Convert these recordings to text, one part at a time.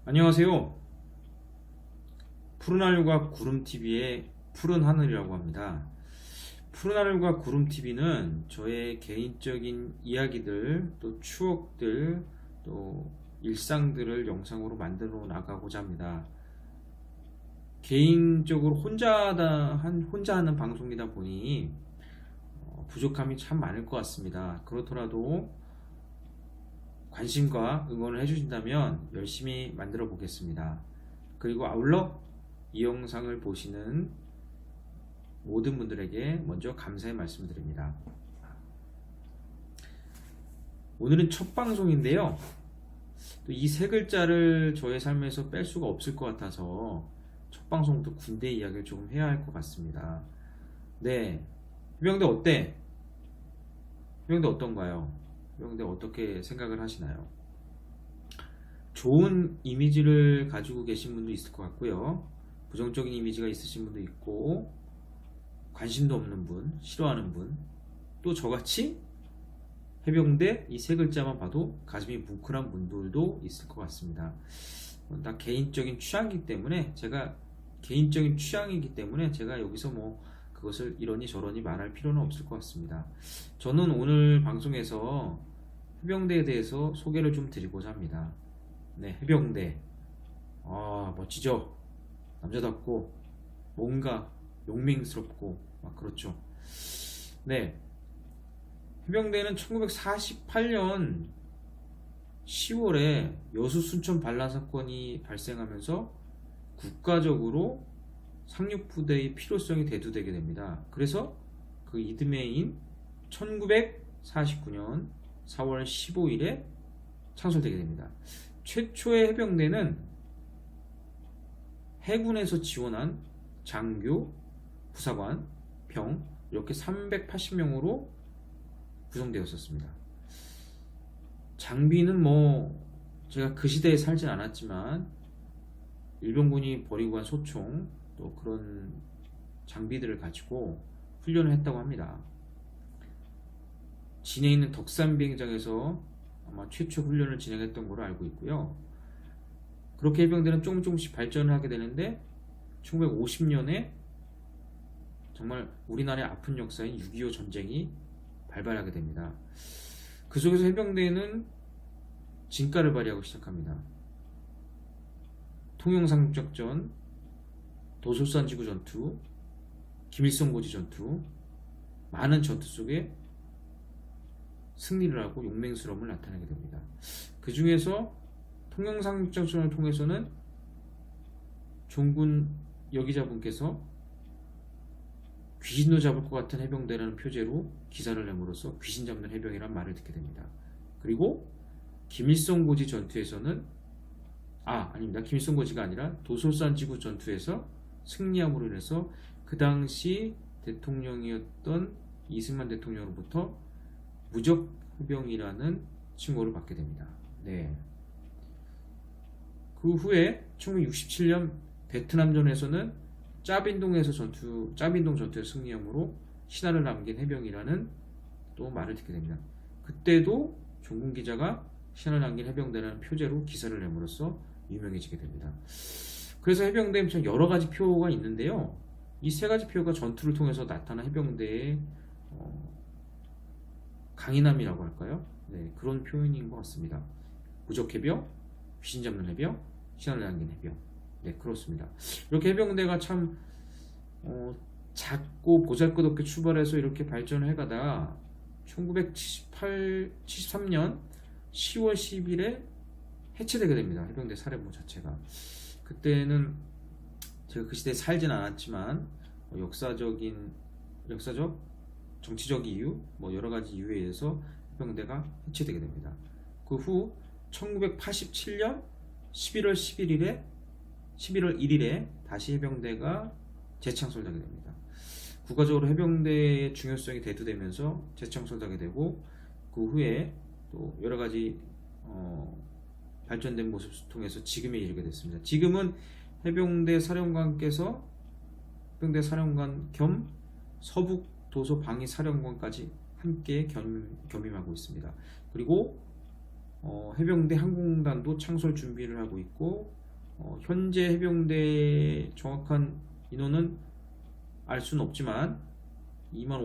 안녕하세요. 푸른 하늘과 구름TV의 푸른 하늘이라고 합니다. 푸른 하늘과 구름TV는 저의 개인적인 이야기들, 또 추억들, 또 일상들을 영상으로 만들어 나가고자 합니다. 개인적으로 혼자 하는 방송이다 보니 부족함이 참 많을 것 같습니다. 그렇더라도 관심과 응원을 해주신다면 열심히 만들어 보겠습니다. 그리고 아울러 이 영상을 보시는 모든 분들에게 먼저 감사의 말씀을 드립니다. 오늘은 첫 방송인데요. 또 이 세 글자를 저의 삶에서 뺄 수가 없을 것 같아서 첫 방송부터 군대 이야기를 조금 해야 할 것 같습니다. 네, 해병대 어때? 해병대 어떤가요? 해병대 어떻게 생각을 하시나요? 좋은 이미지를 가지고 계신 분도 있을 것 같고요. 부정적인 이미지가 있으신 분도 있고, 관심도 없는 분, 싫어하는 분, 또 저같이 해병대 이 세 글자만 봐도 가슴이 뭉클한 분들도 있을 것 같습니다. 다 개인적인 취향이기 때문에 제가 여기서 뭐 그것을 이러니 저러니 말할 필요는 없을 것 같습니다. 저는 오늘 방송에서 해병대에 대해서 소개를 좀 드리고자 합니다. 네, 해병대. 멋지죠? 남자답고 뭔가 용맹스럽고 막 그렇죠. 네, 해병대는 1948년 10월에 여수 순천 반란 사건이 발생하면서 국가적으로 상륙부대의 필요성이 대두되게 됩니다. 그래서 그 이듬해인 1949년 4월 15일에 창설되게 됩니다. 최초의 해병대는 해군에서 지원한 장교, 부사관, 병 이렇게 380명으로 구성되었었습니다. 장비는 뭐 제가 그 시대에 살진 않았지만 일본군이 버리고 간 소총 또 그런 장비들을 가지고 훈련을 했다고 합니다. 진해에 있는 덕산 비행장에서 아마 최초 훈련을 진행했던 걸로 알고 있고요. 그렇게 해병대는 조금씩 발전을 하게 되는데 1950년에 정말 우리나라의 아픈 역사인 6.25 전쟁이 발발하게 됩니다. 그 속에서 해병대는 진가를 발휘하고 시작합니다. 통영상륙작전, 도솔산지구 전투, 김일성고지 전투, 많은 전투 속에 승리를 하고 용맹스러움을 나타내게 됩니다. 그 중에서 통영상륙작전을 통해서는 종군 여기자분께서 귀신도 잡을 것 같은 해병대라는 표제로 기사를 내므로써 귀신 잡는 해병이란 말을 듣게 됩니다. 그리고 김일성고지 전투에서는 아닙니다. 김일성고지가 아니라 도솔산지구 전투에서 승리함으로 인해서 그 당시 대통령이었던 이승만 대통령으로부터 무적해병이라는 칭호를 받게 됩니다. 네. 그 후에 1967년 베트남전에서는 짜빈동 전투에서 승리함으로 신화를 남긴 해병이라는 또 말을 듣게 됩니다. 그때도 종군 기자가 신화를 남긴 해병대라는 표제로 기사를 내므로써 유명해지게 됩니다. 그래서 해병대에 여러 가지 표가 있는데요. 이 세 가지 표가 전투를 통해서 나타난 해병대의 강인함이라고 할까요? 네, 그런 표현인 것 같습니다. 무적해병, 귀신 잡는 해병, 신화를 남긴 해병. 네, 그렇습니다. 이렇게 해병대가 참 작고 보잘것없게 출발해서 이렇게 발전을 해가다가 1973년 10월 10일에 해체되게 됩니다. 해병대 사령부 자체가. 그때는 제가 그 시대에 살진 않았지만 역사적, 정치적 이유, 뭐 여러 가지 이유에 의해서 해병대가 해체되게 됩니다. 그 후 1987년 11월 1일에 다시 해병대가 재창설되게 됩니다. 국가적으로 해병대의 중요성이 대두되면서 재창설되게 되고 그 후에 또 여러 가지 발전된 모습을 통해서 지금에 이르게 됐습니다. 지금은 해병대 사령관 겸 서북 도서 방위 사령관까지 함께 겸임하고 있습니다. 그리고 해병대 항공단도 창설 준비를 하고 있고, 현재 해병대 정확한 인원은 알 수는 없지만 2만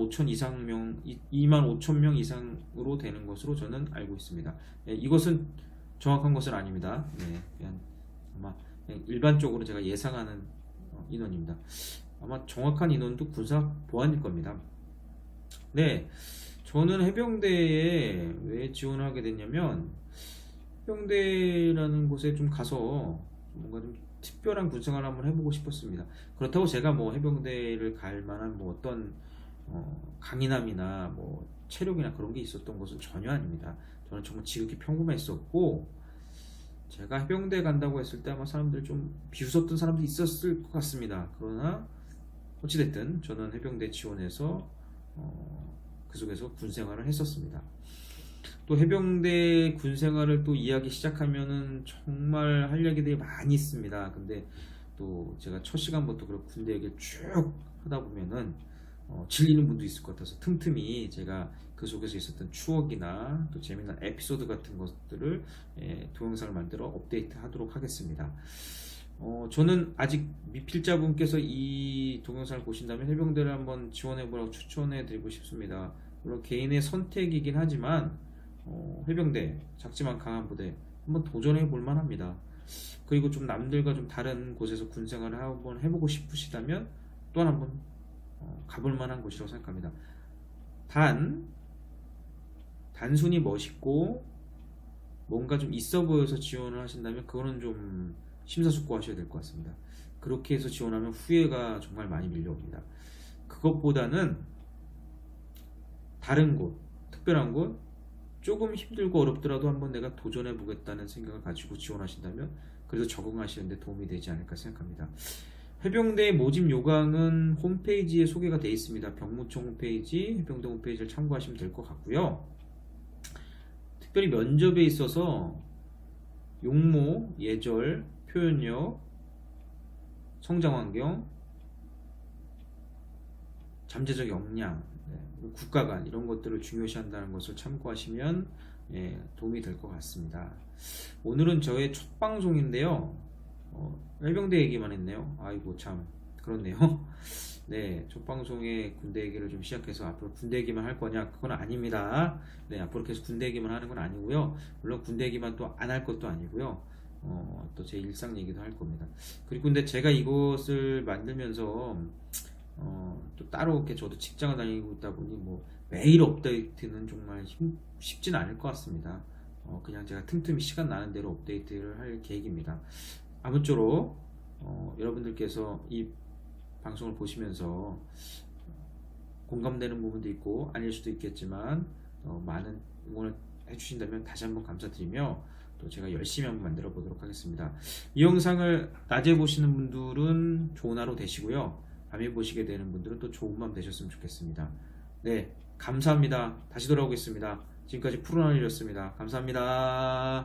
5천 명 이상으로 되는 것으로 저는 알고 있습니다. 예, 이것은 정확한 것은 아닙니다. 네, 아마 그냥 일반적으로 제가 예상하는 인원입니다. 아마 정확한 인원도 군사 보안일 겁니다. 네, 저는 해병대에 왜 지원하게 됐냐면, 해병대라는 곳에 좀 가서 뭔가 좀 특별한 군생활을 한번 해보고 싶었습니다. 그렇다고 제가 뭐 해병대를 갈 만한 뭐 어떤 강인함이나 뭐 체력이나 그런 게 있었던 것은 전혀 아닙니다. 저는 정말 지극히 평범했었고, 제가 해병대 간다고 했을 때 아마 사람들 좀 비웃었던 사람도 있었을 것 같습니다. 그러나 어찌됐든 저는 해병대 지원해서 그 속에서 군생활을 했었습니다. 또 해병대 군생활을 또 이야기 시작하면은 정말 할 얘기들이 많이 있습니다. 근데 또 제가 첫 시간부터 그런 군대 얘기를 쭉 하다 보면은 질리는 분도 있을 것 같아서 틈틈이 제가 그 속에서 있었던 추억이나 또 재미난 에피소드 같은 것들을 동영상을 만들어 업데이트 하도록 하겠습니다. 저는 아직 미필자분께서 이 동영상을 보신다면 해병대를 한번 지원해보라고 추천해드리고 싶습니다. 물론 개인의 선택이긴 하지만 해병대 작지만 강한 부대 한번 도전해볼 만합니다. 그리고 좀 남들과 좀 다른 곳에서 군생활을 한번 해보고 싶으시다면 또한 한번 가볼 만한 곳이라고 생각합니다. 단순히 멋있고 뭔가 좀 있어 보여서 지원을 하신다면 그거는 좀 심사숙고하셔야 될 것 같습니다. 그렇게 해서 지원하면 후회가 정말 많이 밀려옵니다. 그것보다는 다른 곳, 특별한 곳, 조금 힘들고 어렵더라도 한번 내가 도전해 보겠다는 생각을 가지고 지원하신다면 그래도 적응하시는데 도움이 되지 않을까 생각합니다. 해병대 모집 요강은 홈페이지에 소개가 되어 있습니다. 병무청 홈페이지, 해병대 홈페이지를 참고하시면 될 것 같고요. 특별히 면접에 있어서 용모, 예절, 표현력, 성장환경, 잠재적 역량, 국가관 이런 것들을 중요시한다는 것을 참고하시면 도움이 될 것 같습니다. 오늘은 저의 첫 방송인데요. 해병대 얘기만 했네요. 아이고 참 그렇네요. 네, 첫 방송에 군대 얘기를 좀 시작해서 앞으로 군대 얘기만 할 거냐? 그건 아닙니다. 네, 앞으로 계속 군대 얘기만 하는 건 아니고요. 물론 군대 얘기만 또 안 할 것도 아니고요. 또 제 일상 얘기도 할 겁니다. 그리고 근데 제가 이것을 만들면서 또 따로 이렇게 저도 직장을 다니고 있다 보니 뭐 매일 업데이트는 정말 쉽진 않을 것 같습니다. 그냥 제가 틈틈이 시간 나는 대로 업데이트를 할 계획입니다. 아무쪼록 여러분들께서 이 방송을 보시면서 공감되는 부분도 있고 아닐 수도 있겠지만 많은 응원을 해주신다면 다시 한번 감사드리며 또 제가 열심히 한번 만들어 보도록 하겠습니다. 이 영상을 낮에 보시는 분들은 좋은 하루 되시고요. 밤에 보시게 되는 분들은 또 좋은 밤 되셨으면 좋겠습니다. 네, 감사합니다. 다시 돌아오겠습니다. 지금까지 푸른하늘이었습니다. 감사합니다.